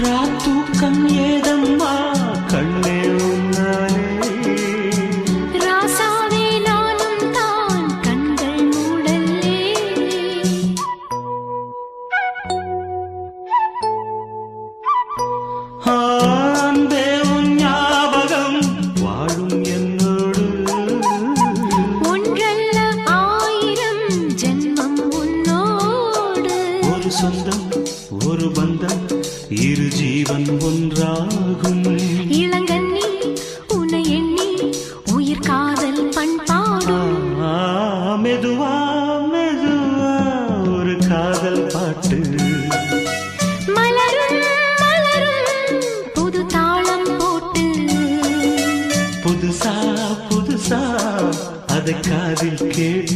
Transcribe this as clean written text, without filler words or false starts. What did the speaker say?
ராத்தூக்கம் ஏதம்மா கண்ணே உன்னாலே ராசாவே நானும் தான் கண்கள் மூடல்லே அன்பே உன் ஞாபகம் வாழும் என்னோடு ஒன்றல்ல ஆயிரம் ஜென்மம் உன்னோடு ஒரு சொந்தம் ஒரு பந்தம் இரு ஜீவன் ஒன்றாகும் இளங்கண்ணி உன்னை எண்ணி உயிர் காதல் பண்பாடும் மெதுவா மெதுவா ஒரு காதல் பாட்டு மலரும் மலரும் புது தாளம் போட்டு புதுசா புதுசா அதை காதில் கேட்டு